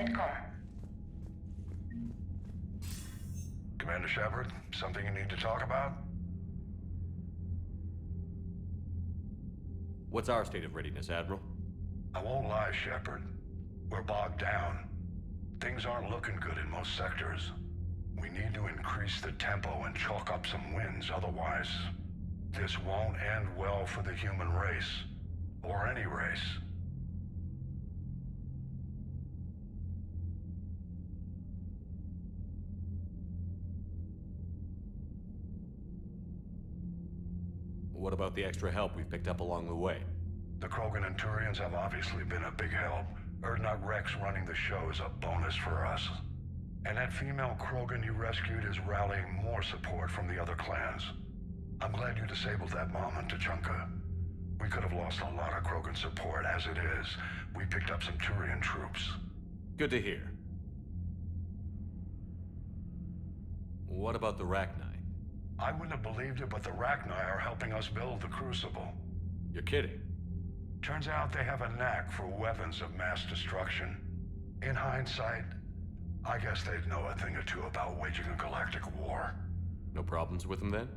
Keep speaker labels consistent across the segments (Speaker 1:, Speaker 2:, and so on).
Speaker 1: CENTCOM.
Speaker 2: Commander Shepard, something you need to talk about?
Speaker 3: What's our state of readiness, Admiral?
Speaker 2: I won't lie, Shepard. We're bogged down. Things aren't looking good in most sectors. We need to increase the tempo and chalk up some wins, otherwise this won't end well for the human race. Or any race.
Speaker 3: What about the extra help we've picked up along the way?
Speaker 2: The Krogan and Turians have obviously been a big help. Urdnot Rex running the show is a bonus for us. And that female Krogan you rescued is rallying more support from the other clans. I'm glad you disabled that bomb on Tachanka. We could have lost a lot of Krogan support. As it is, we picked up some Turian troops.
Speaker 3: Good to hear. What about the Rachni?
Speaker 2: I wouldn't have believed it, but the Rachni are helping us build the Crucible.
Speaker 3: You're kidding.
Speaker 2: Turns out they have a knack for weapons of mass destruction. In hindsight, I guess they'd know a thing or two about waging a galactic war.
Speaker 3: No problems with them then?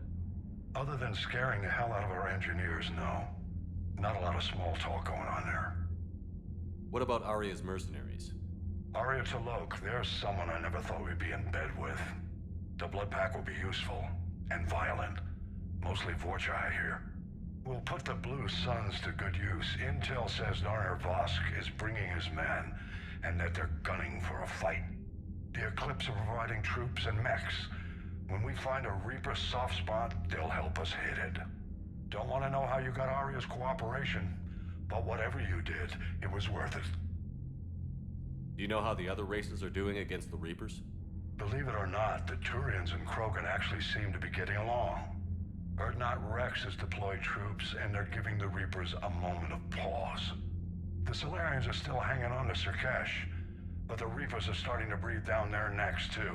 Speaker 2: Other than scaring the hell out of our engineers, no. Not a lot of small talk going on there.
Speaker 3: What about Arya's mercenaries?
Speaker 2: Arya T'Loak, there's someone I never thought we'd be in bed with. The blood pack will be useful, and violent. Mostly Vorcha, I hear. We'll put the Blue Suns to good use. Intel says Narner Vosk is bringing his men, and that they're gunning for a fight. The Eclipse are providing troops and mechs. When we find a Reaper soft spot, they'll help us hit it. Don't want to know how you got Arya's cooperation, but whatever you did, it was worth it.
Speaker 3: Do you know how the other races are doing against the Reapers?
Speaker 2: Believe it or not, the Turians and Krogan actually seem to be getting along. Urdnot Rex has deployed troops, and they're giving the Reapers a moment of pause. The Solarians are still hanging on to Sirkesh, but the Reapers are starting to breathe down their necks too.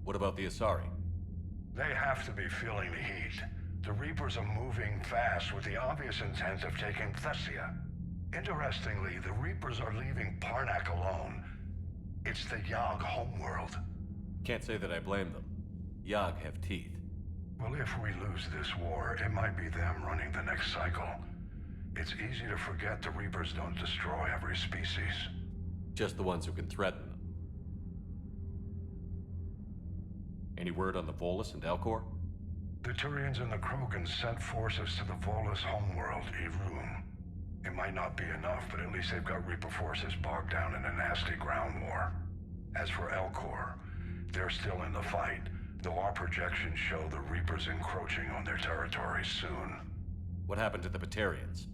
Speaker 3: What about the Asari?
Speaker 2: They have to be feeling the heat. The Reapers are moving fast with the obvious intent of taking Thessia. Interestingly, the Reapers are leaving Parnak alone. It's the Yogg homeworld.
Speaker 3: Can't say that I blame them. Yogg have teeth.
Speaker 2: Well, if we lose this war, it might be them running the next cycle. It's easy to forget the Reapers don't destroy every species.
Speaker 3: Just the ones who can threaten them. Any word on the Volus and Elcor?
Speaker 2: The Turians and the Krogan sent forces to the Volus homeworld, Irun. It might not be enough, but at least they've got Reaper forces bogged down in a nasty ground war. As for Elcor, they're still in the fight, though our projections show the Reapers encroaching on their territory soon.
Speaker 3: What happened to the Batarians?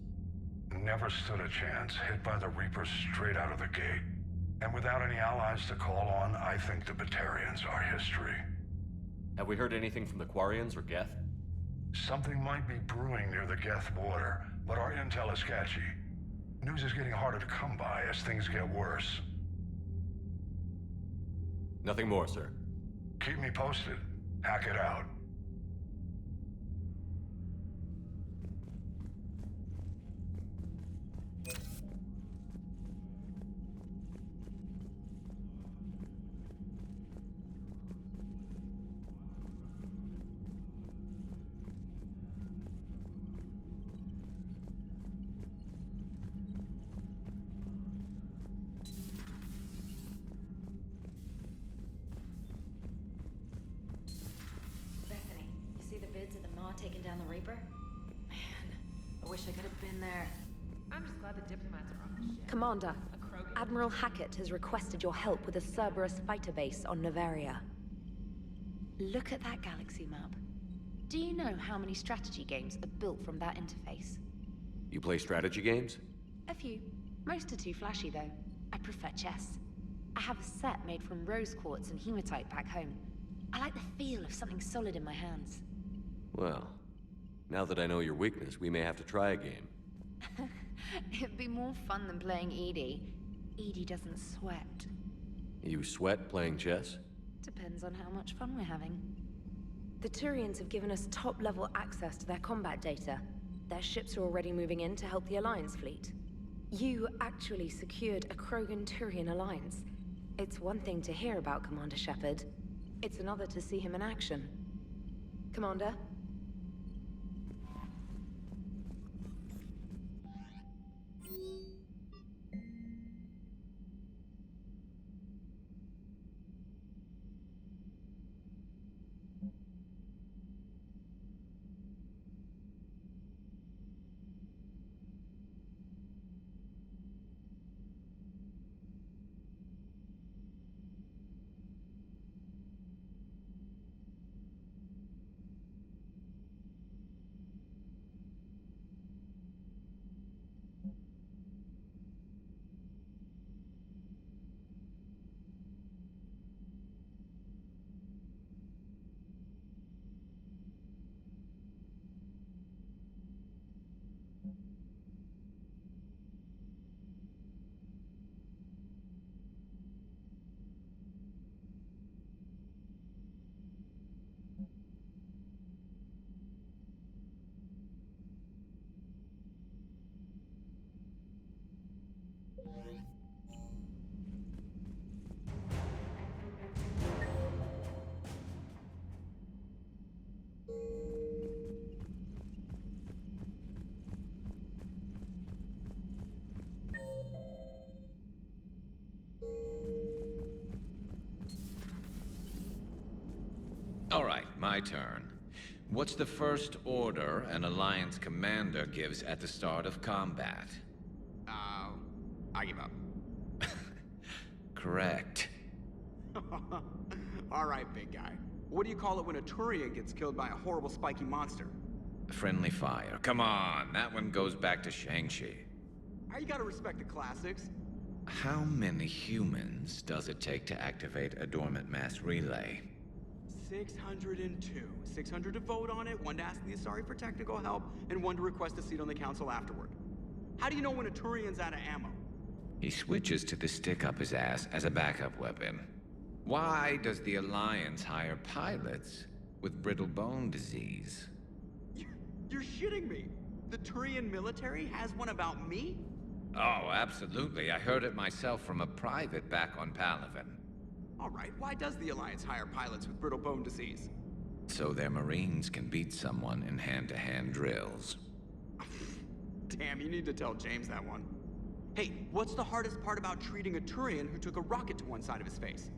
Speaker 2: Never stood a chance, hit by the Reapers straight out of the gate. And without any allies to call on, I think the Batarians are history.
Speaker 3: Have we heard anything from the Quarians or Geth?
Speaker 2: Something might be brewing near the Geth border, but our intel is sketchy. News is getting harder to come by as things get worse.
Speaker 3: Nothing more, sir.
Speaker 2: Keep me posted. Hack it out.
Speaker 4: Taking down the Reaper? Man, I wish I could have been there.
Speaker 5: I'm just glad the diplomats are on the ship.
Speaker 4: Commander,
Speaker 5: A Krogan.
Speaker 4: Admiral Hackett has requested your help with a Cerberus fighter base on Novaria. Look at that galaxy map. Do you know how many strategy games are built from that interface?
Speaker 3: You play strategy games?
Speaker 4: A few. Most are too flashy, though. I prefer chess. I have a set made from rose quartz and hematite back home. I like the feel of something solid in my hands.
Speaker 3: Well, now that I know your weakness, we may have to try a game.
Speaker 4: It'd be more fun than playing Edie. Edie doesn't sweat.
Speaker 3: You sweat playing chess?
Speaker 4: Depends on how much fun we're having. The Turians have given us top-level access to their combat data. Their ships are already moving in to help the Alliance fleet. You actually secured a Krogan-Turian alliance. It's one thing to hear about Commander Shepard. It's another to see him in action. Commander?
Speaker 1: All right, my turn. What's the first order an Alliance commander gives at the start of combat?
Speaker 6: I give up.
Speaker 1: Correct.
Speaker 6: All right, big guy. What do you call it when a Turian gets killed by a horrible spiky monster?
Speaker 1: Friendly fire. Come on, that one goes back to Shang-Chi.
Speaker 6: You gotta respect the classics.
Speaker 1: How many humans does it take to activate a dormant mass relay?
Speaker 6: 602. 600 to vote on it, 1 to ask the Asari for technical help, and 1 to request a seat on the council afterward. How do you know when a Turian's out of ammo?
Speaker 1: He switches to the stick up his ass as a backup weapon. Why does the Alliance hire pilots with brittle bone disease?
Speaker 6: You're shitting me. The Turian military has one about me?
Speaker 1: Oh, absolutely. I heard it myself from a private back on Palaven.
Speaker 6: All right, why does the Alliance hire pilots with brittle bone disease?
Speaker 1: So their Marines can beat someone in hand-to-hand drills.
Speaker 6: Damn, you need to tell James that one. Hey, what's the hardest part about treating a Turian who took a rocket to one side of his face?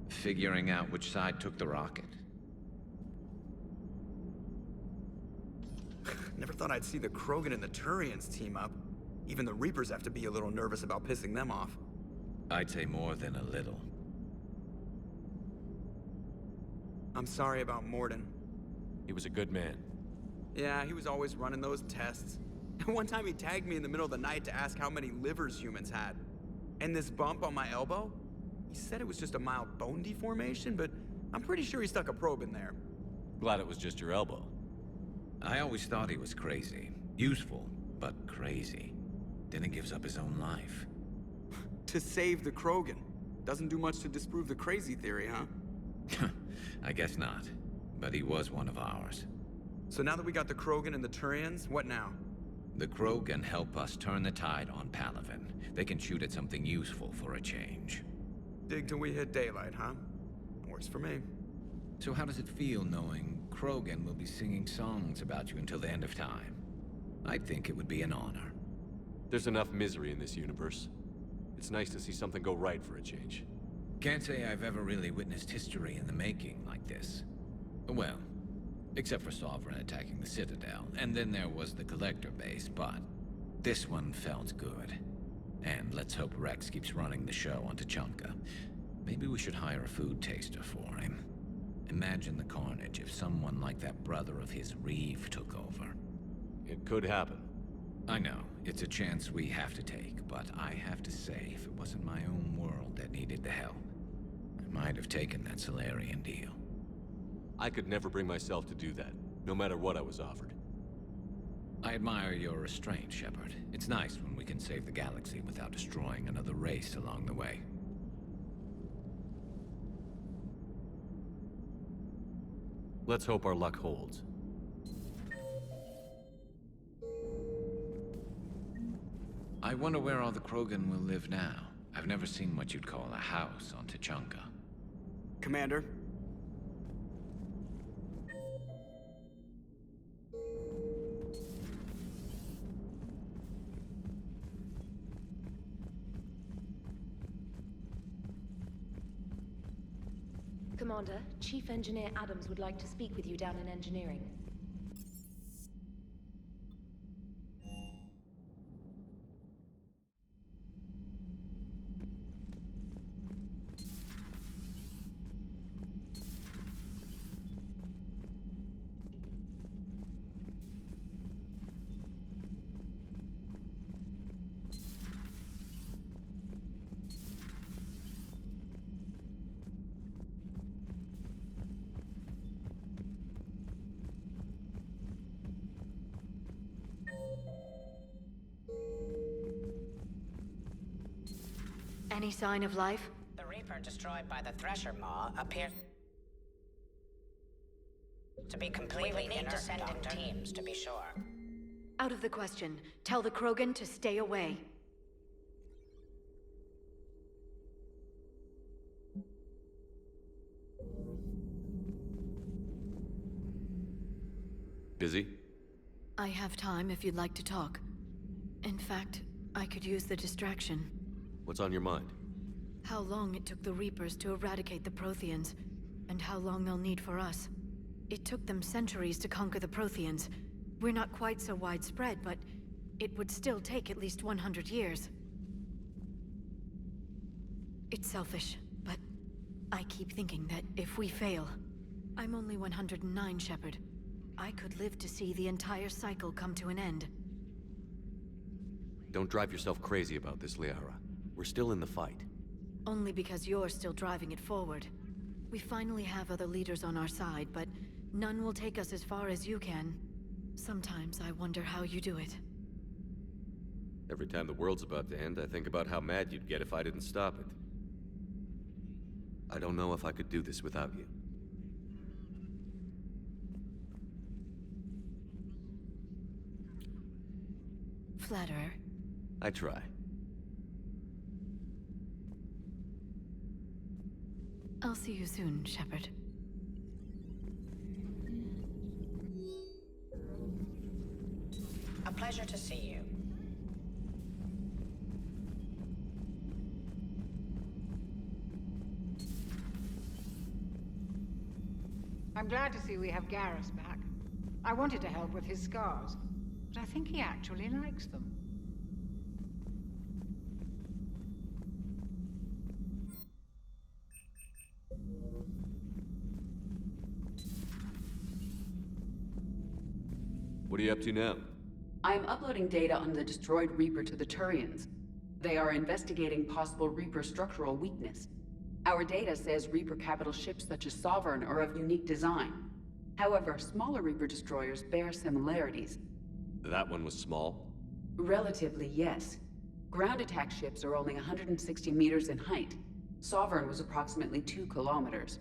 Speaker 1: Figuring out which side took the rocket.
Speaker 7: Never thought I'd see the Krogan and the Turians team up. Even the Reapers have to be a little nervous about pissing them off.
Speaker 1: I'd say more than a little.
Speaker 7: I'm sorry about Morden.
Speaker 3: He was a good man.
Speaker 7: Yeah, he was always running those tests. One time he tagged me in the middle of the night to ask how many livers humans had. And this bump on my elbow? He said it was just a mild bone deformation, but I'm pretty sure he stuck a probe in there.
Speaker 3: Glad it was just your elbow.
Speaker 1: I always thought he was crazy. Useful, but crazy. Then he gives up his own life.
Speaker 7: To save the Krogan. Doesn't do much to disprove the crazy theory, huh?
Speaker 1: I guess not. But he was one of ours.
Speaker 7: So now that we got the Krogan and the Turians, what now?
Speaker 1: The Krogan help us turn the tide on Palaven. They can shoot at something useful for a change.
Speaker 7: Dig till we hit daylight, huh? Works for me.
Speaker 1: So how does it feel knowing Krogan will be singing songs about you until the end of time? I think it would be an honor.
Speaker 3: There's enough misery in this universe. It's nice to see something go right for a change.
Speaker 1: Can't say I've ever really witnessed history in the making like this. Well, except for Sovereign attacking the Citadel, and then there was the Collector base, but this one felt good. And let's hope Rex keeps running the show on Tuchanka. Maybe we should hire a food taster for him. Imagine the carnage if someone like that brother of his, Reeve, took over.
Speaker 3: It could happen.
Speaker 1: I know, it's a chance we have to take, but I have to say, if it wasn't my own world that needed the help, I might have taken that Solarian deal.
Speaker 3: I could never bring myself to do that, no matter what I was offered.
Speaker 1: I admire your restraint, Shepard. It's nice when we can save the galaxy without destroying another race along the way.
Speaker 3: Let's hope our luck holds.
Speaker 1: I wonder where all the Krogan will live now. I've never seen what you'd call a house on Tachanka.
Speaker 6: Commander?
Speaker 4: Commander, Chief Engineer Adams would like to speak with you down in engineering.
Speaker 8: Any sign of life?
Speaker 9: The Reaper destroyed by the Thresher Maw appears to be completely inert. We need to send in teams to be sure.
Speaker 8: Out of the question. Tell the Krogan to stay away.
Speaker 3: Busy?
Speaker 8: I have time if you'd like to talk. In fact, I could use the distraction.
Speaker 3: What's on your mind?
Speaker 8: How long it took the Reapers to eradicate the Protheans, and how long they'll need for us. It took them centuries to conquer the Protheans. We're not quite so widespread, but it would still take at least 100 years. It's selfish, but I keep thinking that if we fail... I'm only 109, Shepard. I could live to see the entire cycle come to an end.
Speaker 3: Don't drive yourself crazy about this, Liara. We're still in the fight.
Speaker 8: Only because you're still driving it forward. We finally have other leaders on our side, but none will take us as far as you can. Sometimes I wonder how you do it.
Speaker 3: Every time the world's about to end, I think about how mad you'd get if I didn't stop it. I don't know if I could do this without you.
Speaker 8: Flatterer.
Speaker 3: I try.
Speaker 8: I'll see you soon, Shepard.
Speaker 9: A pleasure to see you.
Speaker 5: I'm glad to see we have Garrus back. I wanted to help with his scars, but I think he actually likes them.
Speaker 3: What are you up to now?
Speaker 10: I am uploading data on the destroyed Reaper to the Turians. They are investigating possible Reaper structural weakness. Our data says Reaper capital ships such as Sovereign are of unique design. However, smaller Reaper destroyers bear similarities.
Speaker 3: That one was small?
Speaker 10: Relatively, yes. Ground attack ships are only 160 meters in height. Sovereign was approximately 2 kilometers.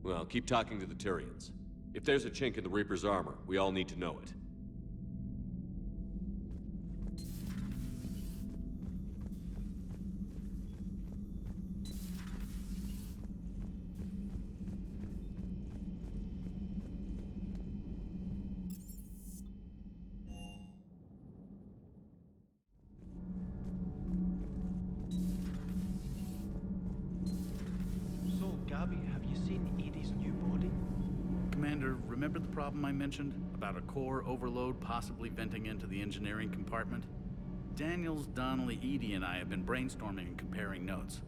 Speaker 3: Well, keep talking to the Turians. If there's a chink in the Reaper's armor, we all need to know it.
Speaker 11: Commander, remember the problem I mentioned? About a core overload possibly venting into the engineering compartment? Daniels, Donnelly, Edie, and I have been brainstorming and comparing notes.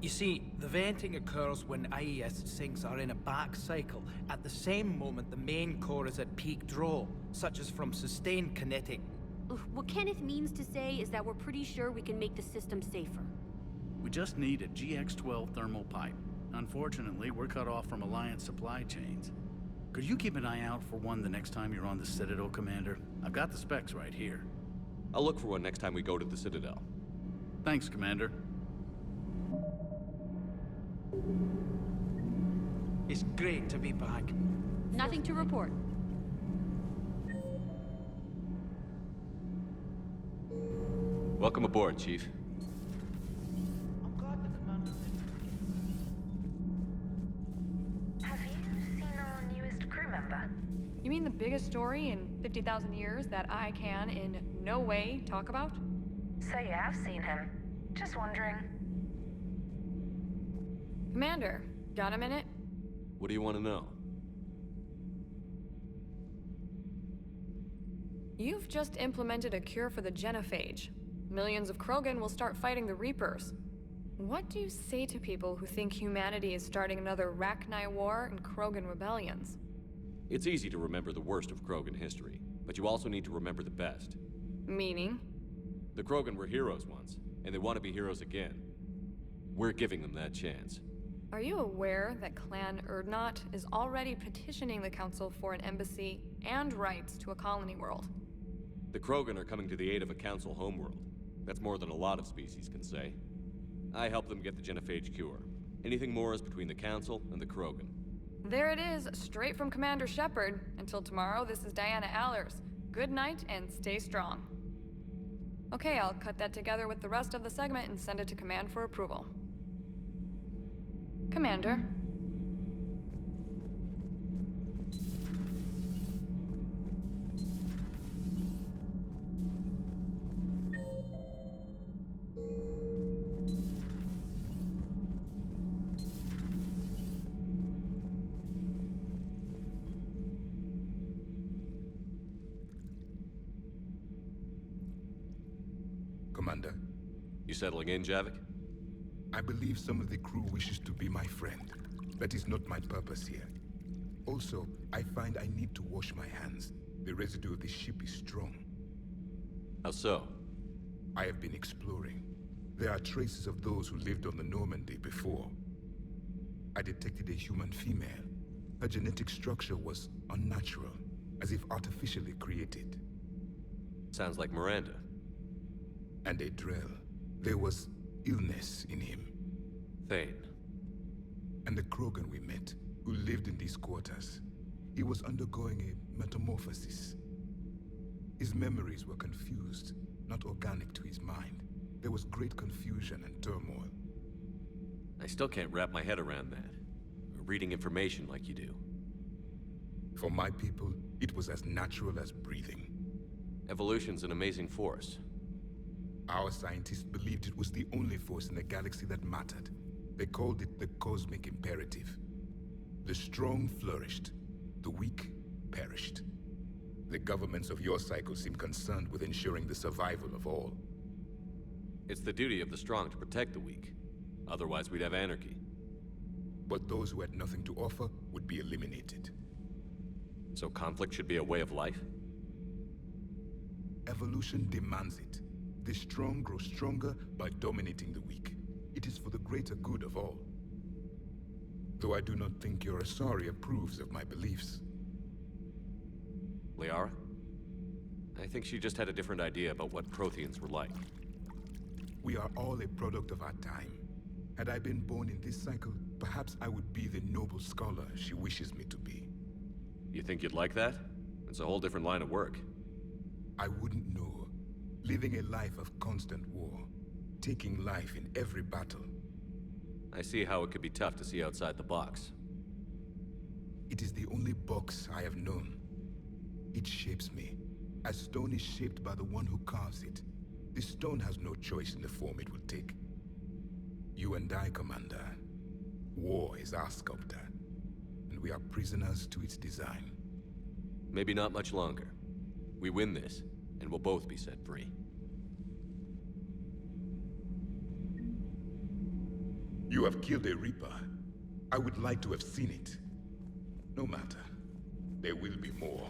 Speaker 12: You see, the venting occurs when IES sinks are in a back cycle, at the same moment the main core is at peak draw, such as from sustained kinetic.
Speaker 13: What Kenneth means to say is that we're pretty sure we can make the system safer.
Speaker 11: We just need a GX-12 thermal pipe. Unfortunately, we're cut off from Alliance supply chains. Could you keep an eye out for one the next time you're on the Citadel, Commander? I've got the specs right here.
Speaker 3: I'll look for one next time we go to the Citadel.
Speaker 11: Thanks, Commander.
Speaker 12: It's great to be back.
Speaker 13: Nothing to report.
Speaker 3: Welcome aboard, Chief.
Speaker 14: You mean the biggest story in 50,000 years that I can, in no way, talk about?
Speaker 15: So you have seen him. Just wondering.
Speaker 14: Commander, got a minute?
Speaker 3: What do you want to know?
Speaker 14: You've just implemented a cure for the genophage. Millions of Krogan will start fighting the Reapers. What do you say to people who think humanity is starting another Rachni War and Krogan rebellions?
Speaker 3: It's easy to remember the worst of Krogan history, but you also need to remember the best.
Speaker 14: Meaning?
Speaker 3: The Krogan were heroes once, and they want to be heroes again. We're giving them that chance.
Speaker 14: Are you aware that Clan Urdnot is already petitioning the Council for an embassy and rights to a colony world?
Speaker 3: The Krogan are coming to the aid of a Council homeworld. That's more than a lot of species can say. I helped them get the genophage cure. Anything more is between the Council and the Krogan.
Speaker 14: There it is, straight from Commander Shepard. Until tomorrow, this is Diana Allers. Good night and stay strong. Okay, I'll cut that together with the rest of the segment and send it to Command for approval. Commander.
Speaker 16: Commander.
Speaker 3: You settling in, Javik?
Speaker 16: I believe some of the crew wishes to be my friend. That is not my purpose here. Also, I find I need to wash my hands. The residue of the ship is strong.
Speaker 3: How so?
Speaker 16: I have been exploring. There are traces of those who lived on the Normandy before. I detected a human female. Her genetic structure was unnatural, as if artificially created.
Speaker 3: Sounds like Miranda.
Speaker 16: And a Drell. There was illness in him.
Speaker 3: Thane.
Speaker 16: And the Krogan we met, who lived in these quarters. He was undergoing a metamorphosis. His memories were confused, not organic to his mind. There was great confusion and turmoil.
Speaker 3: I still can't wrap my head around that. Reading information like you do.
Speaker 16: For my people, it was as natural as breathing.
Speaker 3: Evolution's an amazing force.
Speaker 16: Our scientists believed it was the only force in the galaxy that mattered. They called it the cosmic imperative. The strong flourished, the weak perished. The governments of your cycle seem concerned with ensuring the survival of all.
Speaker 3: It's the duty of the strong to protect the weak. Otherwise, we'd have anarchy.
Speaker 16: But those who had nothing to offer would be eliminated.
Speaker 3: So conflict should be a way of life?
Speaker 16: Evolution demands it. The strong grow stronger by dominating the weak. It is for the greater good of all. Though I do not think your Asari approves of my beliefs.
Speaker 3: Liara? I think she just had a different idea about what Protheans were like.
Speaker 16: We are all a product of our time. Had I been born in this cycle, perhaps I would be the noble scholar she wishes me to be.
Speaker 3: You think you'd like that? It's a whole different line of work.
Speaker 16: I wouldn't know. Living a life of constant war. Taking life in every battle.
Speaker 3: I see how it could be tough to see outside the box.
Speaker 16: It is the only box I have known. It shapes me, as stone is shaped by the one who carves it. The stone has no choice in the form it will take. You and I, Commander. War is our sculptor, and we are prisoners to its design.
Speaker 3: Maybe not much longer. We win this, and we'll both be set free.
Speaker 16: You have killed a Reaper. I would like to have seen it. No matter. There will be more.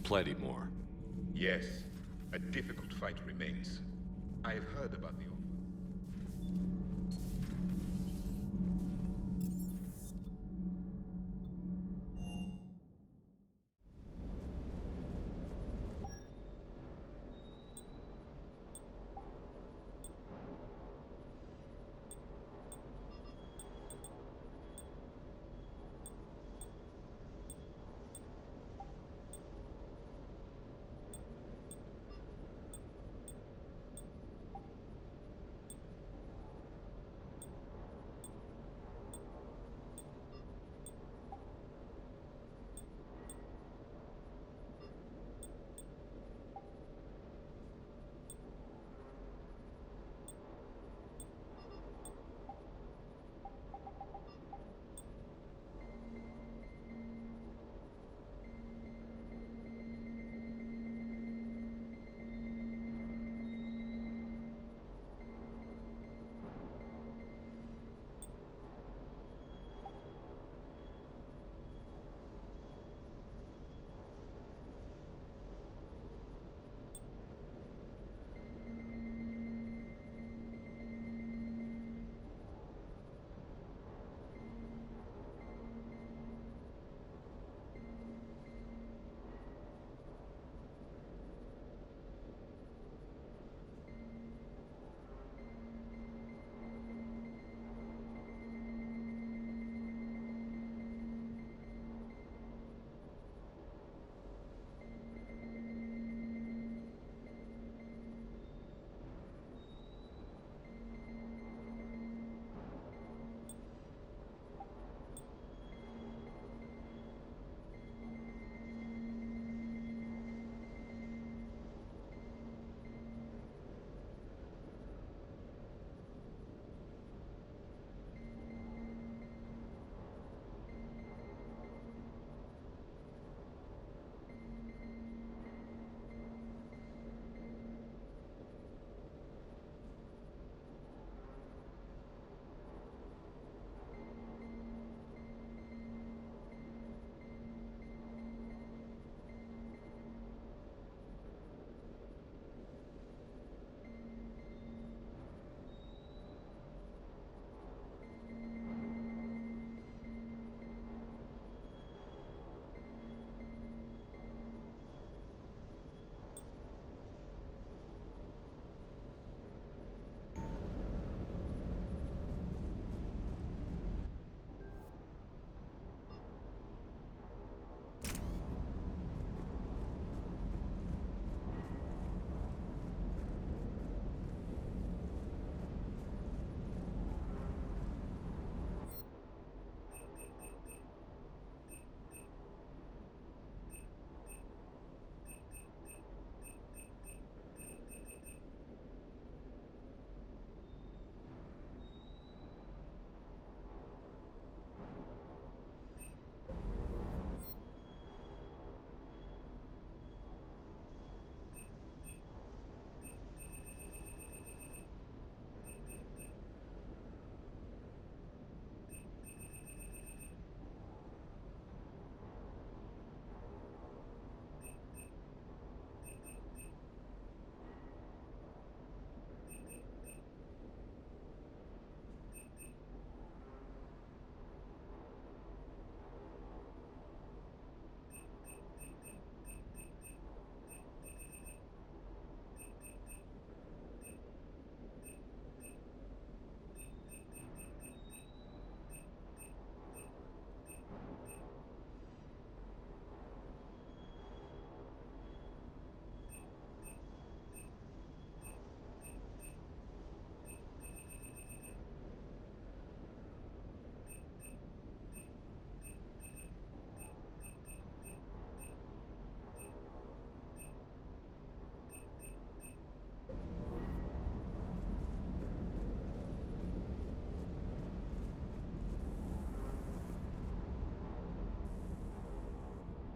Speaker 3: Plenty more.
Speaker 16: Yes. A difficult fight remains. I have heard about the offer.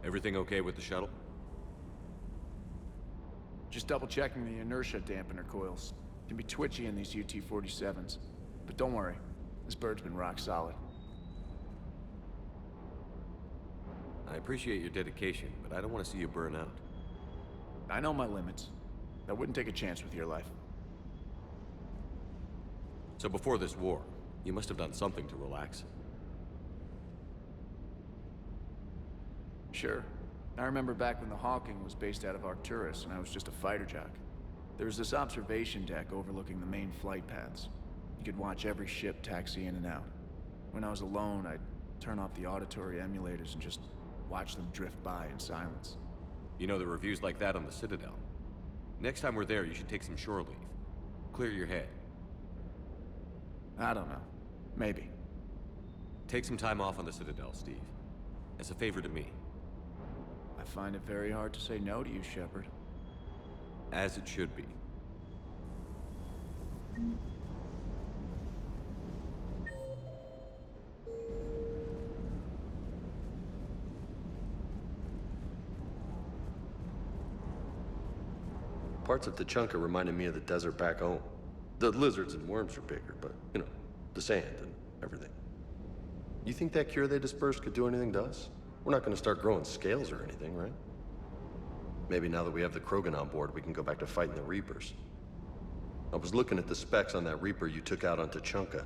Speaker 3: Everything okay with the shuttle?
Speaker 17: Just double checking the inertia dampener coils. Can be twitchy in these UT-47s. But don't worry, this bird's been rock solid.
Speaker 3: I appreciate your dedication, but I don't want to see you burn out.
Speaker 17: I know my limits. I wouldn't take a chance with your life.
Speaker 3: So before this war, you must have done something to relax.
Speaker 17: Sure. I remember back when the Hawking was based out of Arcturus and I was just a fighter jock. There was this observation deck overlooking the main flight paths. You could watch every ship taxi in and out. When I was alone, I'd turn off the auditory emulators and just watch them drift by in silence.
Speaker 3: You know, the reviews like that on the Citadel. Next time we're there, you should take some shore leave. Clear your head.
Speaker 17: I don't know. Maybe.
Speaker 3: Take some time off on the Citadel, Steve. As a favor to me.
Speaker 17: I find it very hard to say no to you, Shepard.
Speaker 3: As it should be.
Speaker 18: Parts of Tachanka reminded me of the desert back home. The lizards and worms are bigger, but, you know, the sand and everything. You think that cure they dispersed could do anything to us? We're not gonna start growing scales or anything, right? Maybe now that we have the Krogan on board, we can go back to fighting the Reapers. I was looking at the specs on that Reaper you took out on Tachanka.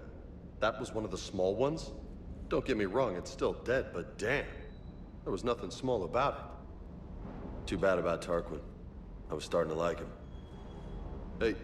Speaker 18: That was one of the small ones? Don't get me wrong, it's still dead, but damn. There was nothing small about it. Too bad about Tarquin. I was starting to like him. Hey.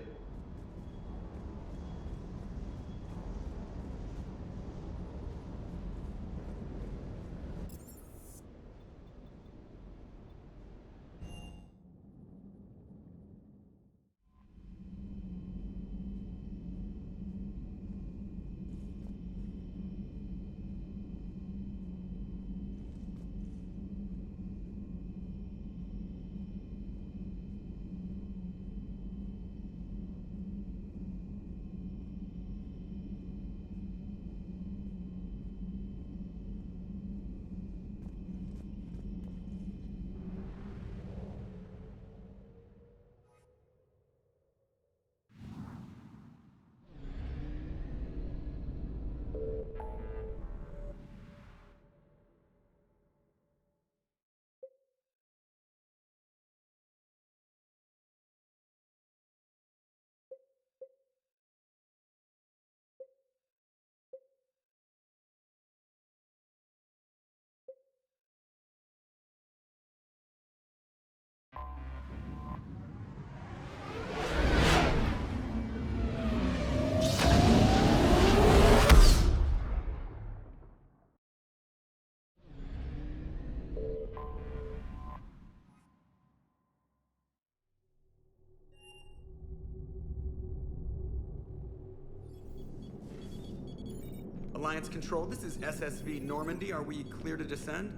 Speaker 6: Alliance Control, this is SSV Normandy. Are we clear to descend?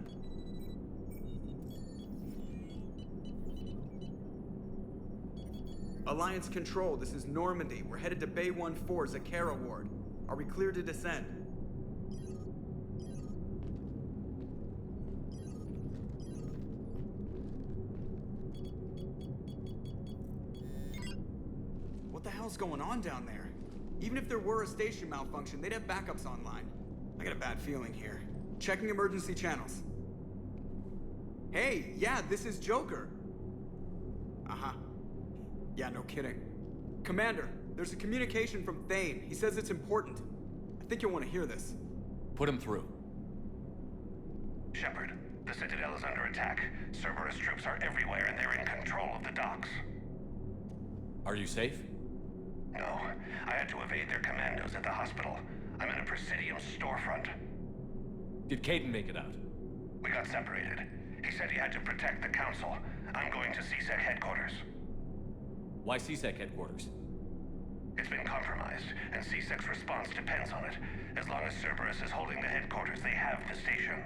Speaker 6: Alliance Control, this is Normandy. We're headed to Bay 1-4, Zakara Ward. Are we clear to descend? What the hell's going on down there? Even if there were a station malfunction, they'd have backups online. I got a bad feeling here. Checking emergency channels. Hey, yeah, this is Joker. Uh-huh. Yeah, no kidding. Commander, there's a communication from Thane. He says it's important. I think you'll want to hear this.
Speaker 19: Put him through.
Speaker 2: Shepard, the Citadel is under attack. Cerberus troops are everywhere and they're in control of the docks.
Speaker 19: Are you safe?
Speaker 2: No, I had to evade their commandos at the hospital. I'm in a Presidium storefront.
Speaker 19: Did Caden make it out?
Speaker 2: We got separated. He said he had to protect the Council. I'm going to CSEC headquarters.
Speaker 19: Why CSEC headquarters?
Speaker 2: It's been compromised, and CSEC's response depends on it. As long as Cerberus is holding the headquarters, they have the station.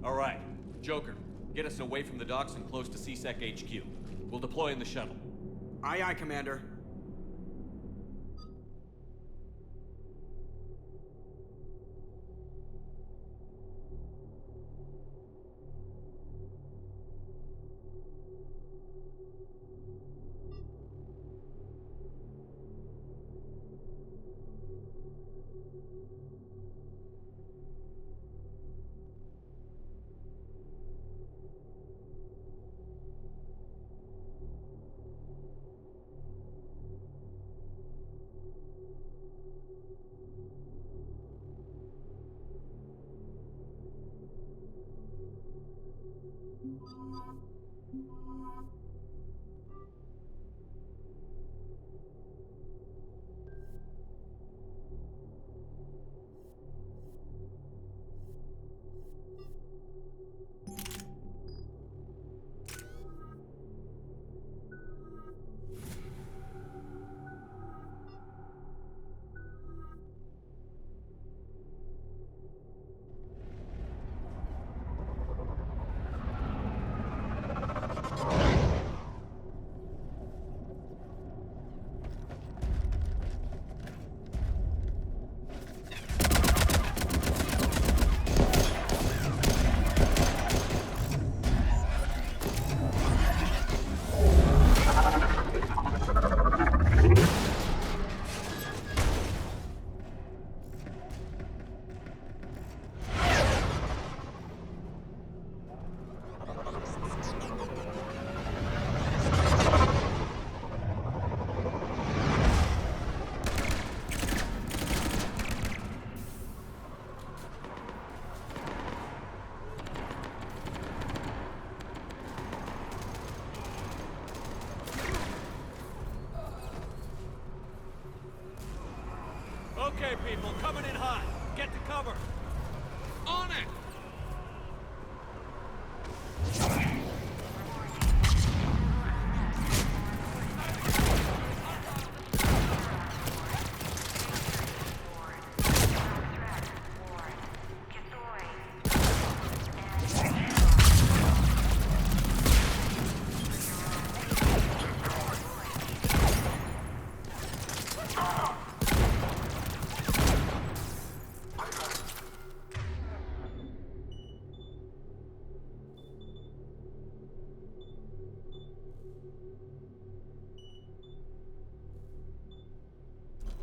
Speaker 19: All right. Joker, get us away from the docks and close to CSEC HQ. We'll deploy in the shuttle.
Speaker 6: Aye, aye, Commander.
Speaker 19: Okay, people, coming in hot. Get to cover. On it!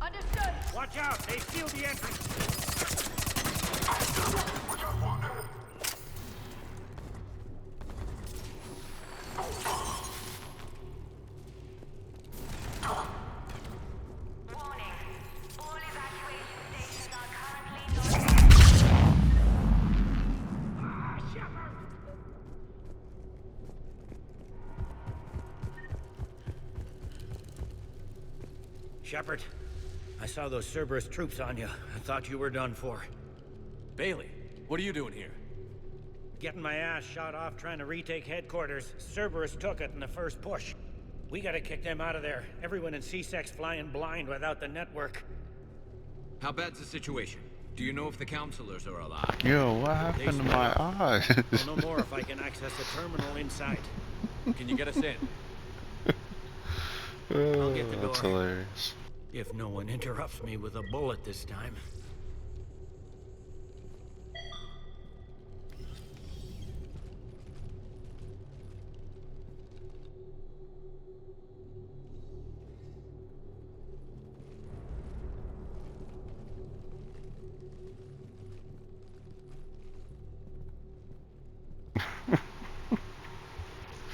Speaker 12: Understood. Watch out, they sealed the entrance. Shepard, I saw those Cerberus troops on you. I thought you were done for.
Speaker 19: Bailey, what are you doing here?
Speaker 12: Getting my ass shot off trying to retake headquarters. Cerberus took it in the first push. We gotta kick them out of there. Everyone in C-Sec's flying blind without the network.
Speaker 1: How bad's the situation? Do you know if the counselors are alive?
Speaker 20: Yo, what happened to my eyes?
Speaker 12: I'll know more if I can access the terminal inside.
Speaker 19: Can you get us in?
Speaker 12: I'll get the door.
Speaker 20: That's hilarious.
Speaker 12: If no one interrupts me with a bullet this time.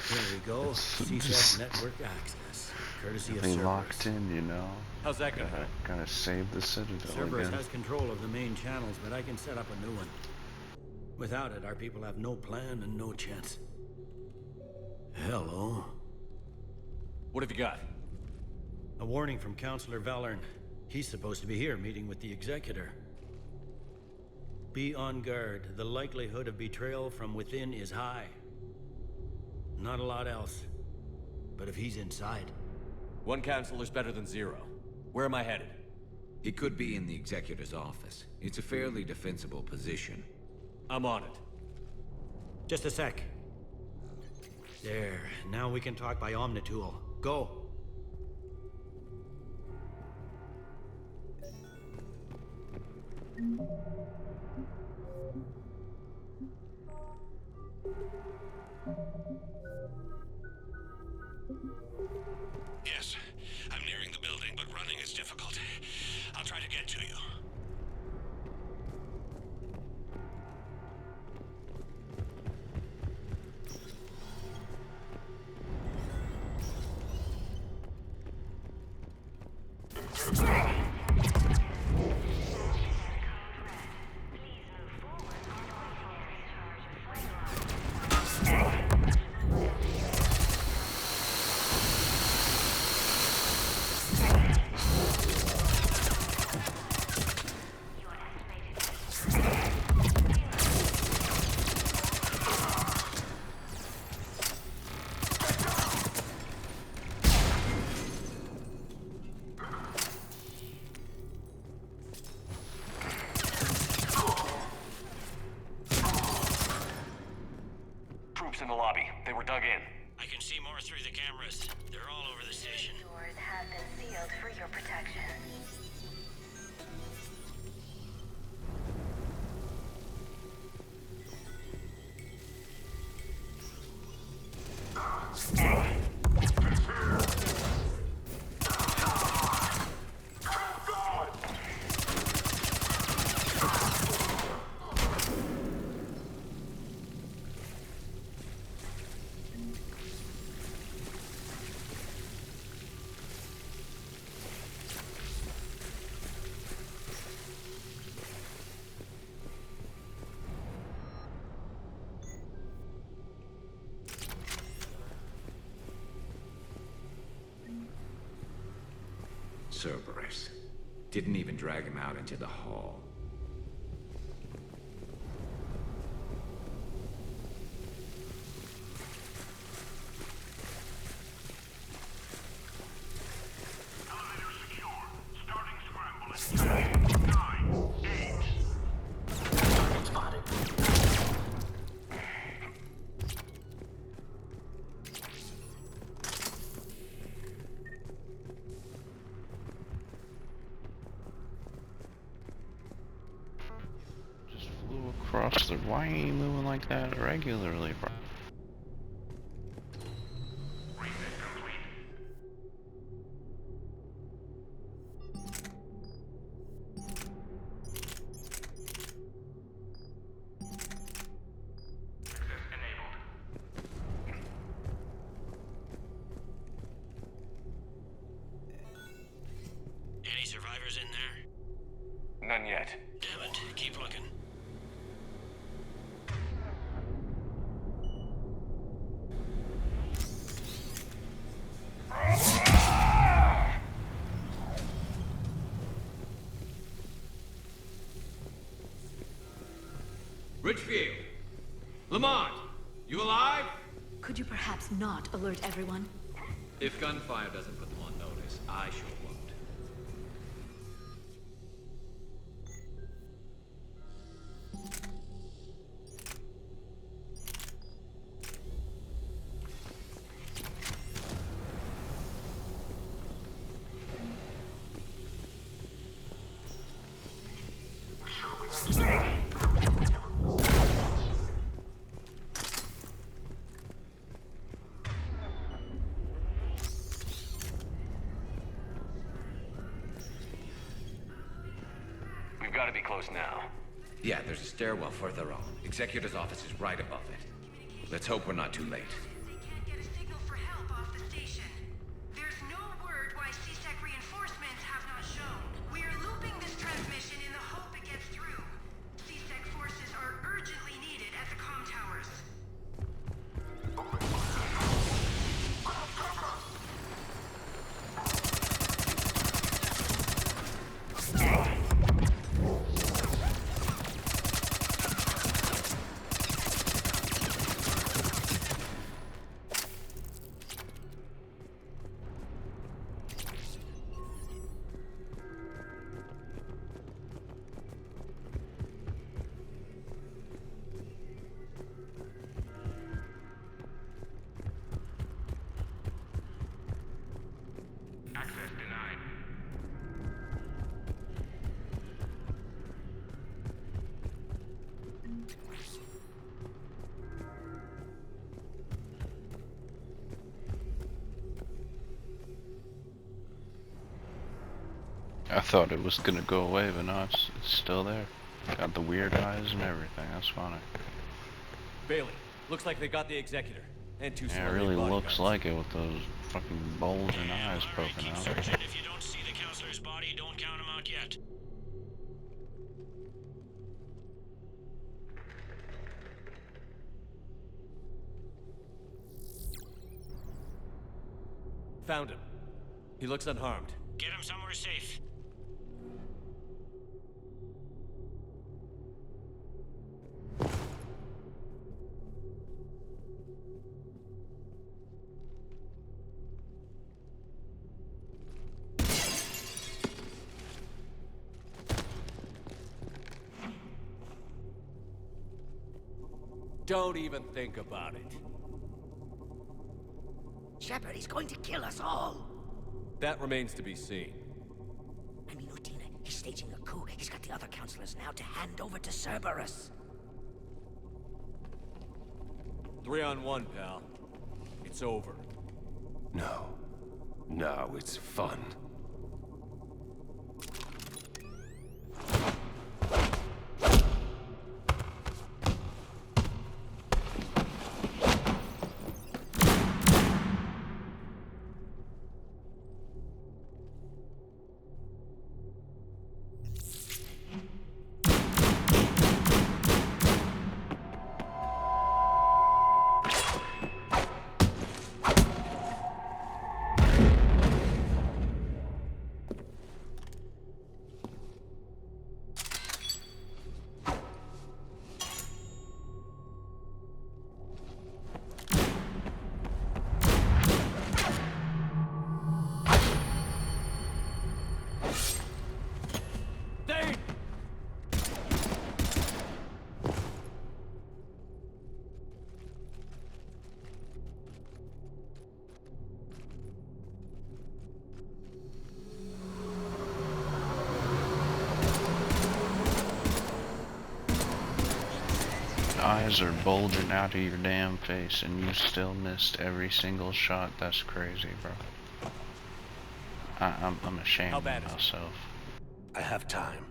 Speaker 12: There we go. CSAT network access. Courtesy of Cerberus.
Speaker 20: Locked in, you know.
Speaker 19: How's that gonna help?
Speaker 20: Gotta save the Citadel
Speaker 12: Cerberus
Speaker 20: again.
Speaker 12: has control of the main channels, but I can set up a new one. Without it, our people have no plan and no chance. Hello.
Speaker 19: What have you got?
Speaker 12: A warning from Counselor Valern. He's supposed to be here meeting with the Executor. Be on guard. The likelihood of betrayal from within is high. Not a lot else. But if he's inside...
Speaker 19: One counselor's better than zero. Where am I headed?
Speaker 1: He could be in the Executor's office. It's a fairly defensible position.
Speaker 19: I'm on it.
Speaker 12: Just a sec. There. Now we can talk by Omnitool. Go.
Speaker 2: Yes, I'm nearing the building, but running is difficult. I'll try to get to you.
Speaker 19: troops in the lobby. They were dug in.
Speaker 12: I can see more through the cameras. They're all over the station.
Speaker 15: Doors have been sealed for your protection.
Speaker 1: Cerberus. Didn't even drag him out into the hall.
Speaker 20: Across the... Why ain't you moving like that regularly, bro?
Speaker 12: Any survivors in there?
Speaker 19: None yet.
Speaker 12: Damn it, keep looking.
Speaker 1: Richfield! Lamont! You alive?
Speaker 8: Could you perhaps not alert everyone?
Speaker 1: If gunfire doesn't put them on notice, I sure won't.
Speaker 19: We've got to be close now.
Speaker 1: Yeah, there's a stairwell further on. Executor's office is right above it. Let's hope we're not too late.
Speaker 20: I thought it was gonna go away, but no, it's still there. Got the weird eyes and everything. That's funny.
Speaker 19: Bailey, looks like they got the executor and two.
Speaker 20: Yeah, it really looks like it with those fucking bulging eyes poking out.
Speaker 12: Searching. If you don't see the counselor's body, don't count him out yet.
Speaker 19: Found him. He looks unharmed.
Speaker 12: Get him somewhere safe.
Speaker 19: Don't even think about it.
Speaker 9: Shepard, he's going to kill us all.
Speaker 19: That remains to be seen.
Speaker 9: I mean, Udina, he's staging a coup. He's got the other counselors now to hand over to Cerberus.
Speaker 19: 3-on-1, pal. It's over.
Speaker 21: No. No, it's fun.
Speaker 20: Eyes are bulging out of your damn face and you still missed every single shot. That's crazy, bro. I'm ashamed of myself.
Speaker 21: I have time.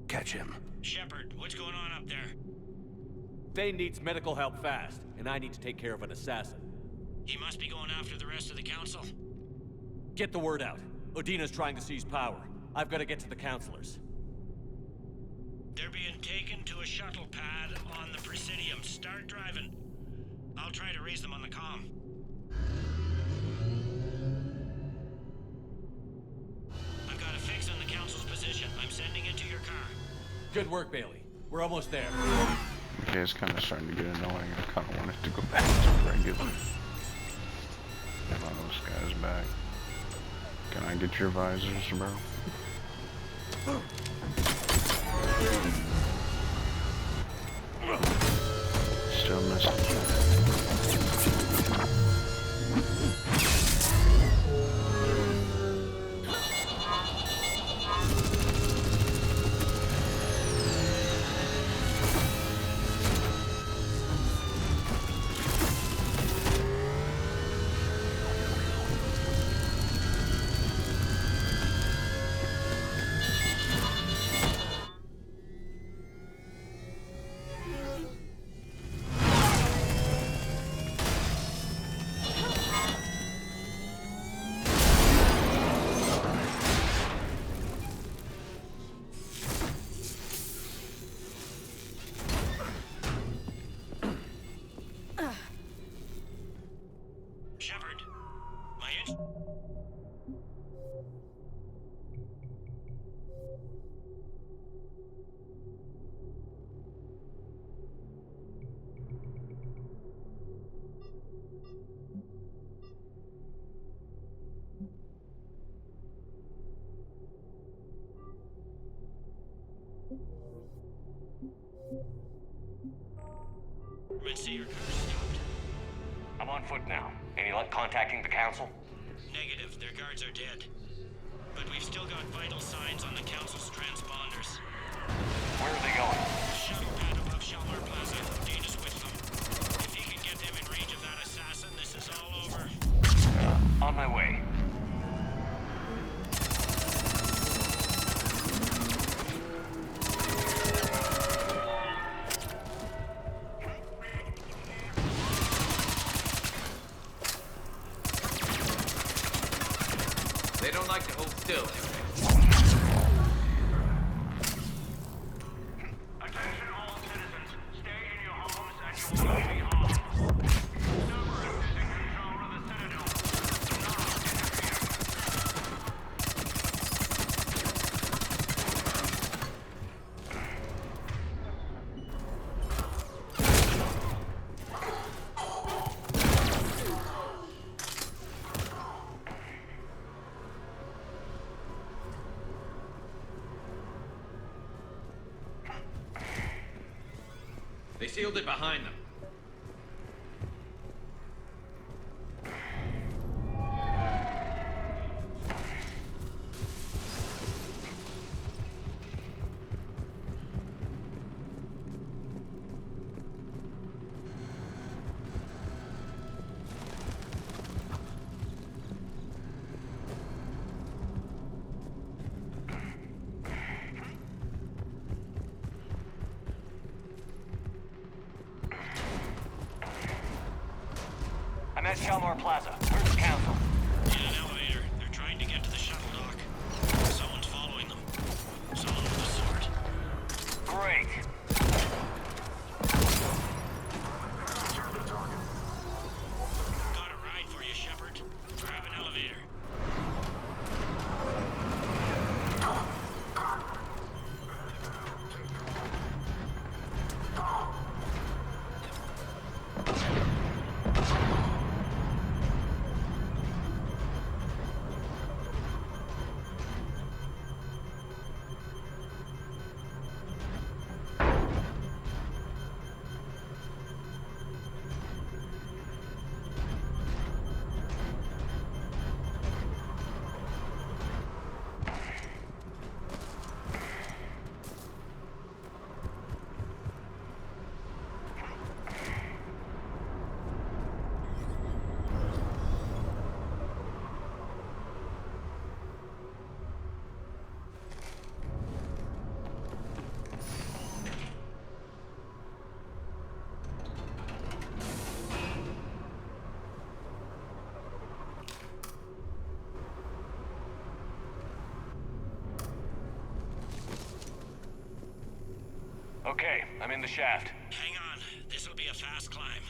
Speaker 21: Catch him.
Speaker 22: Shepard, what's going on up there?
Speaker 19: Thane needs medical help fast, and I need to take care of an assassin.
Speaker 22: He must be going after the rest of the council.
Speaker 19: Get the word out. Udina's trying to seize power. I've got to get to the counselors.
Speaker 22: They're being taken to a shuttle pad on the Presidium. Start driving. I'll try to raise them on the comm. I've got a fix on the council's position. I'm sending it to your car.
Speaker 19: Good work, Bailey. We're almost there.
Speaker 20: Okay, it's kind of starting to get annoying. I kind of want it to go back to regular. Hold on, this guy's back. Can I get your visors, bro? Still missing.
Speaker 22: Shepard, my inch. See your car stopped.
Speaker 23: I'm on foot now. Any luck contacting the council?
Speaker 22: Negative. Their guards are dead. But we've still got vital signs on the council's transponders.
Speaker 23: Where are they going?
Speaker 22: Shuttle pad above Shalmar Plaza. Dana's with them. If he can get them in range of that assassin, this is all over.
Speaker 23: On my way.
Speaker 1: They don't like to hold still.
Speaker 22: Attention all citizens. Stay in your homes and you will not be harmed. Cerberus is in control of the Citadel. Do not
Speaker 1: They sealed it behind them.
Speaker 23: West Chalmar Plaza. Where's the council?
Speaker 21: In an elevator. They're trying to get to the shuttle dock. Someone's following them. Someone with a sword.
Speaker 23: Great.
Speaker 21: Got a ride for you, Shepard. Grab an elevator.
Speaker 23: Okay, I'm in the shaft.
Speaker 21: Hang on. This'll be a fast climb.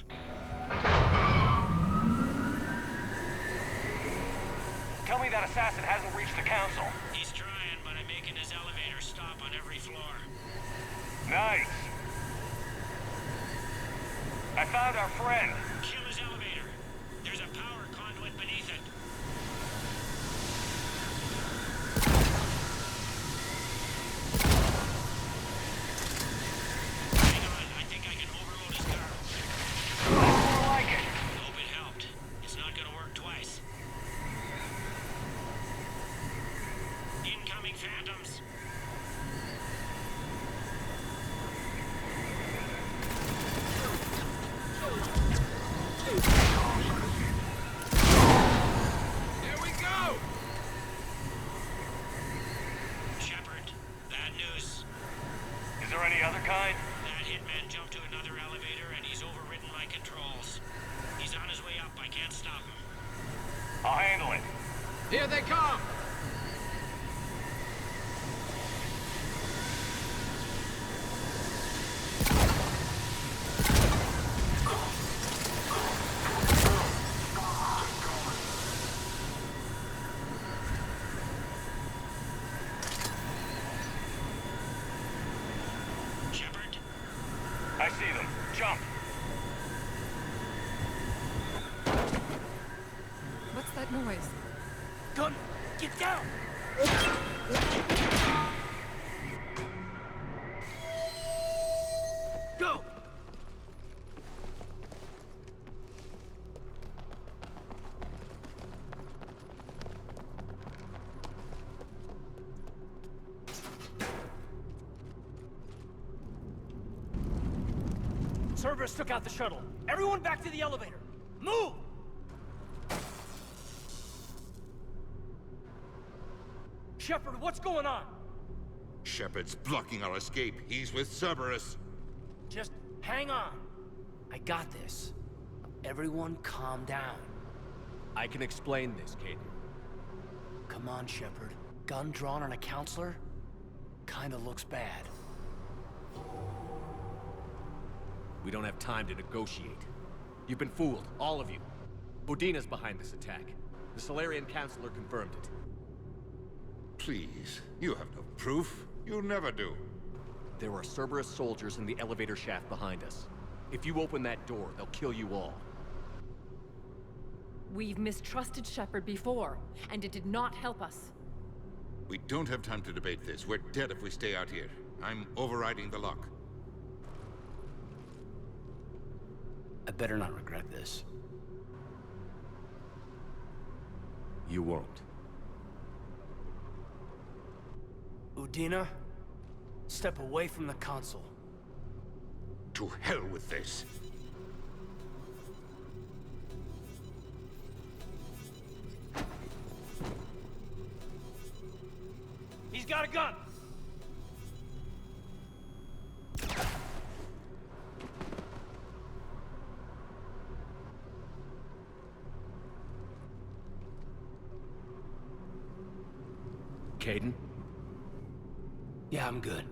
Speaker 23: Tell me that assassin hasn't reached the council.
Speaker 21: He's trying, but I'm making his elevator stop on every floor.
Speaker 23: Nice. I found our friend.
Speaker 21: Kill his elevator. There's a power conduit beneath it. Hang on, I think I can overload his car.
Speaker 23: More like it.
Speaker 21: Hope it helped. It's not gonna work twice. Incoming phantoms.
Speaker 1: There we go!
Speaker 21: Shepard, bad news.
Speaker 23: Is there any other kind?
Speaker 21: That hitman jumped to another elevator and he's overridden my controls. He's on his way up. I can't stop him.
Speaker 23: I'll handle it.
Speaker 1: Here they come!
Speaker 21: Shepard,
Speaker 23: I see them. Jump.
Speaker 14: What's that noise?
Speaker 9: Gun, get down! Go!
Speaker 4: Cerberus took out the shuttle. Everyone back to the elevator. Move! Shepard, what's going on?
Speaker 5: Shepard's blocking our escape. He's with Cerberus.
Speaker 4: Just hang on. I got this. Everyone calm down.
Speaker 19: I can explain this, Caden.
Speaker 4: Come on, Shepard. Gun drawn on a counselor? Kinda looks bad.
Speaker 19: We don't have time to negotiate. You've been fooled, all of you. Udina's behind this attack. The Solarian Councilor confirmed it.
Speaker 5: Please, you have no proof. You never do.
Speaker 19: There are Cerberus soldiers in the elevator shaft behind us. If you open that door, they'll kill you all.
Speaker 7: We've mistrusted Shepard before, and it did not help us.
Speaker 5: We don't have time to debate this. We're dead if we stay out here. I'm overriding the lock.
Speaker 4: I better not regret this.
Speaker 19: You won't.
Speaker 4: Udina, step away from the console.
Speaker 5: To hell with this.
Speaker 4: He's got a gun!
Speaker 19: Caden?
Speaker 4: Yeah, I'm good.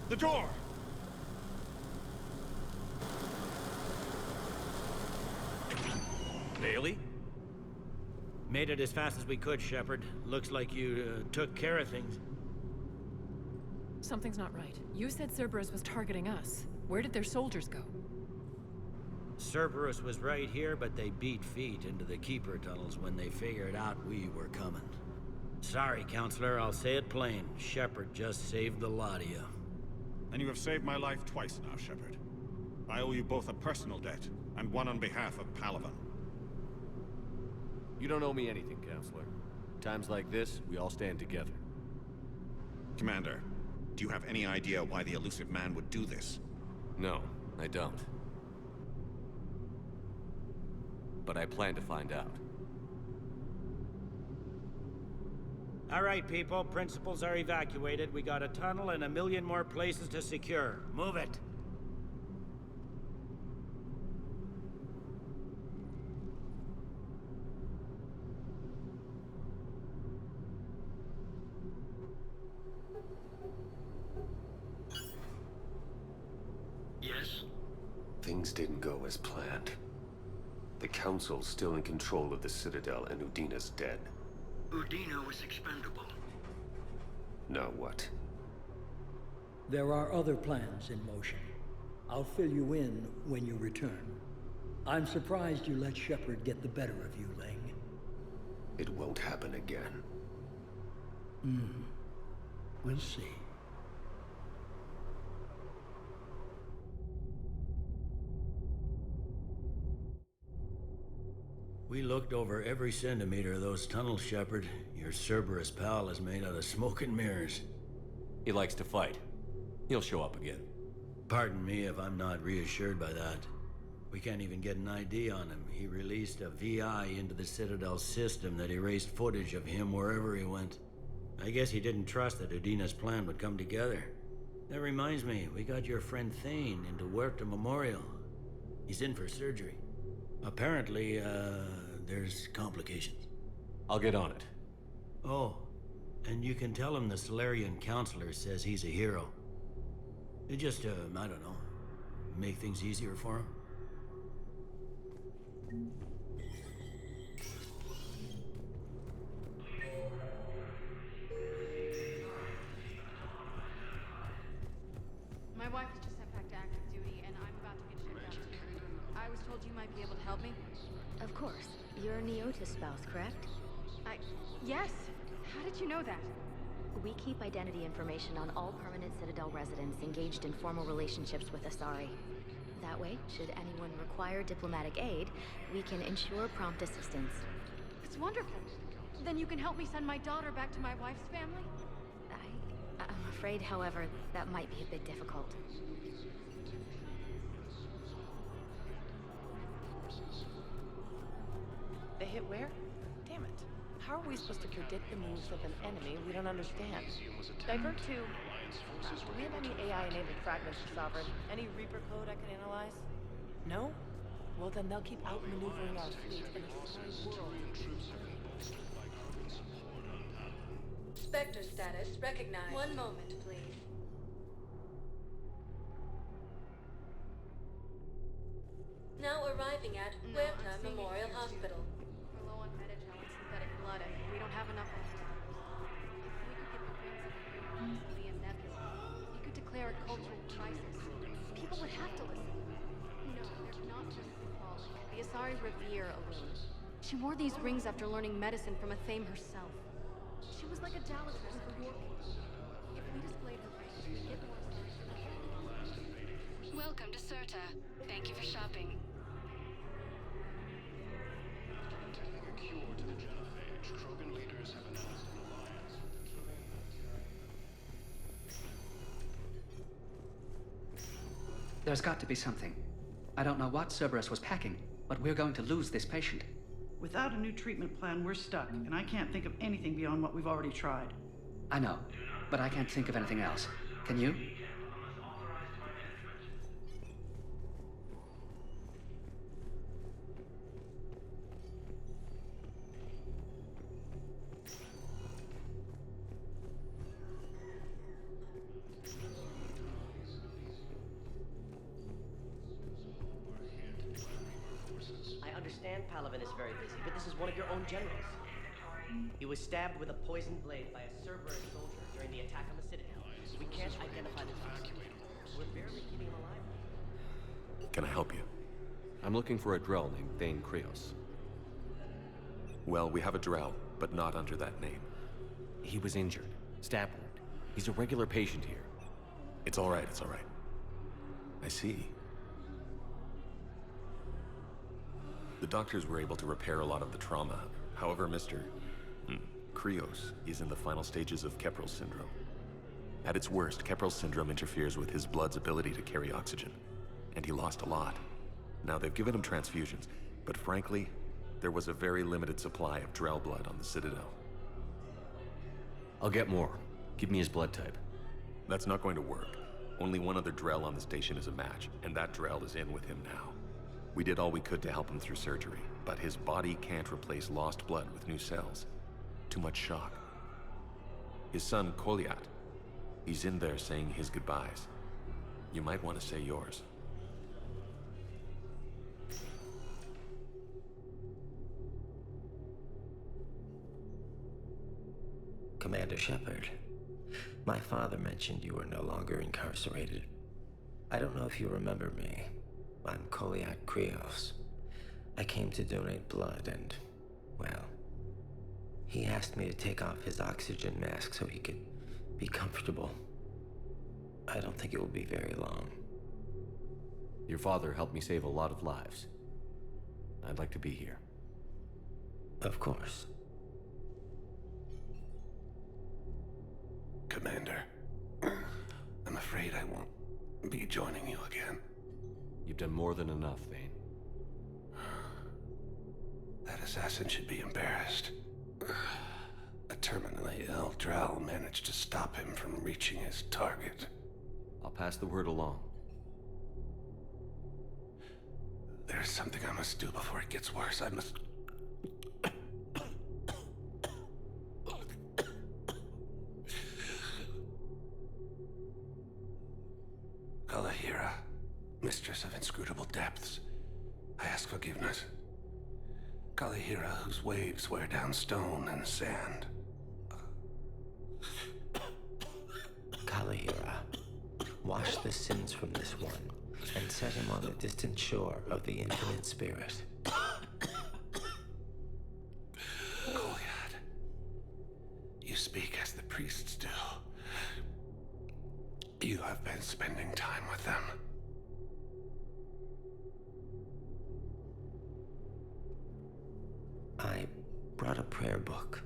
Speaker 19: The door! Bailey?
Speaker 12: Made it as fast as we could, Shepard. Looks like you took care of things.
Speaker 7: Something's not right. You said Cerberus was targeting us. Where did their soldiers go?
Speaker 12: Cerberus was right here, but they beat feet into the Keeper tunnels when they figured out we were coming. Sorry, Counselor, I'll say it plain. Shepard just saved the lot of you.
Speaker 10: And you have saved my life twice now, Shepard. I owe you both a personal debt, and one on behalf of Palaven.
Speaker 19: You don't owe me anything, Counselor. Times like this, we all stand together.
Speaker 10: Commander, do you have any idea why the elusive man would do this?
Speaker 19: No, I don't. But I plan to find out.
Speaker 12: All right, people. Principals are evacuated. We got a tunnel and 1 million more places to secure. Move it.
Speaker 18: Yes? Things didn't go as planned. The Council's still in control of the Citadel and Udina's dead.
Speaker 11: Udina was expendable.
Speaker 18: Now what?
Speaker 11: There are other plans in motion. I'll fill you in when you return. I'm surprised you let Shepard get the better of you, Ling.
Speaker 18: It won't happen again.
Speaker 11: We'll see.
Speaker 12: We looked over every centimeter of those tunnels, Shepard. Your Cerberus pal is made out of smoke and mirrors.
Speaker 19: He likes to fight. He'll show up again.
Speaker 12: Pardon me if I'm not reassured by that. We can't even get an ID on him. He released a VI into the Citadel system that erased footage of him wherever he went. I guess he didn't trust that Udina's plan would come together. That reminds me, we got your friend Thane into Huerta Memorial. He's in for surgery. Apparently, there's complications.
Speaker 19: I'll get on it.
Speaker 12: Oh, and you can tell him the Solarian Counselor says he's a hero. It just, I don't know, make things easier for him.
Speaker 13: My wife was just sent back to active duty, and I'm about to get shipped out. I was told you might be able to help me.
Speaker 24: Of course. You're Neota's spouse, correct?
Speaker 13: Yes! How did you know that?
Speaker 24: We keep identity information on all permanent Citadel residents engaged in formal relationships with Asari. That way, should anyone require diplomatic aid, we can ensure prompt assistance.
Speaker 13: It's wonderful. Then you can help me send my daughter back to my wife's family?
Speaker 24: I'm afraid, however, that might be a bit difficult.
Speaker 25: They hit where? Damn it. How are we supposed to predict the moves of an enemy we don't understand? Divert to... do we have any AI-enabled fragments of Sovereign? Any Reaper code I can analyze? No? Well, then they'll keep outmaneuvering our fleet in a free world.
Speaker 15: Spectre status recognized. One moment, please. Now arriving at Huerta Memorial Hospital.
Speaker 13: We're low on metagel and synthetic blood, and we don't have enough of it. If we could get the rings of the Via Nebula, you could declare a cultural crisis. People would have to listen. No, they're not just symbolic. The Asari revere Elune. She wore these rings after learning medicine from Athame herself. She was like a Dalatress for your people. If we displayed her rings, we'd get more Asari.
Speaker 15: Welcome to Serta. Thank you for shopping.
Speaker 26: There's got to be something. I don't know what Cerberus was packing, but we're going to lose this patient.
Speaker 27: Without a new treatment plan, we're stuck, and I can't think of anything beyond what we've already tried.
Speaker 26: I know, but I can't think of anything else. Can you?
Speaker 2: understand Palavin is very busy, but this is one of your own generals. He was stabbed with a poisoned blade by a Cerberus soldier during the attack on the Citadel. We can't identify the target. We're barely keeping him alive.
Speaker 19: Can I help you? I'm looking for a Drell named Thane Krios. Well, we have a Drell, but not under that name. He was injured. Stab wound. He's a regular patient here. It's all right, it's all right. I see. The doctors were able to repair a lot of the trauma. However, Mr. Krios is in the final stages of Keprel's syndrome. At its worst, Keprel's syndrome interferes with his blood's ability to carry oxygen, and he lost a lot. Now, they've given him transfusions, but frankly, there was a very limited supply of Drell blood on the Citadel. I'll get more. Give me his blood type. That's not going to work. Only one other Drell on the station is a match, and that Drell is in with him now. We did all we could to help him through surgery, but his body can't replace lost blood with new cells. Too much shock. His son, Kolyat, he's in there saying his goodbyes. You might want to say yours.
Speaker 3: Commander Shepard, my father mentioned you were no longer incarcerated. I don't know if you remember me. I'm Kolyat Krios. I came to donate blood and, well, he asked me to take off his oxygen mask so he could be comfortable. I don't think it will be very long.
Speaker 19: Your father helped me save a lot of lives. I'd like to be here.
Speaker 3: Of course.
Speaker 6: Commander, I'm afraid I won't be joining you again.
Speaker 19: You've done more than enough, Thane.
Speaker 6: That assassin should be embarrassed. A terminally ill Drell managed to stop him from reaching his target.
Speaker 19: I'll pass the word along.
Speaker 6: There's something I must do before it gets worse. I must... Kalahira, mistress of inscrutable depths, I ask forgiveness. Kalahira, whose waves wear down stone and sand.
Speaker 3: Kalahira, wash the sins from this one and set him on the distant shore of the infinite spirit.
Speaker 6: Kolyat, you speak as the priests do. You have been spending time with them.
Speaker 3: I brought a prayer book.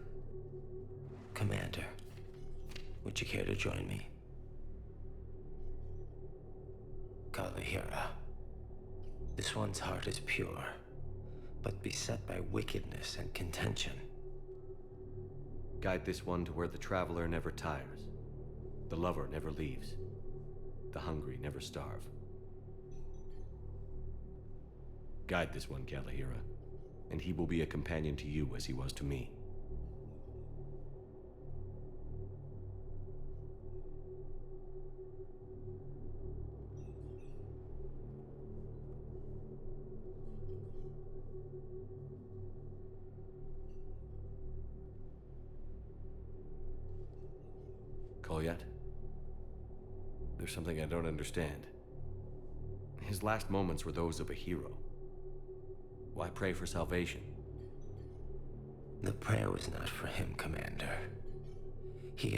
Speaker 3: Commander, would you care to join me? Kalahira, this one's heart is pure, but beset by wickedness and contention.
Speaker 19: Guide this one to where the traveler never tires, the lover never leaves, the hungry never starve. Guide this one, Kalahira, and he will be a companion to you as he was to me. Kolyat? There's something I don't understand. His last moments were those of a hero. Why pray for salvation?
Speaker 3: The prayer was not for him, Commander.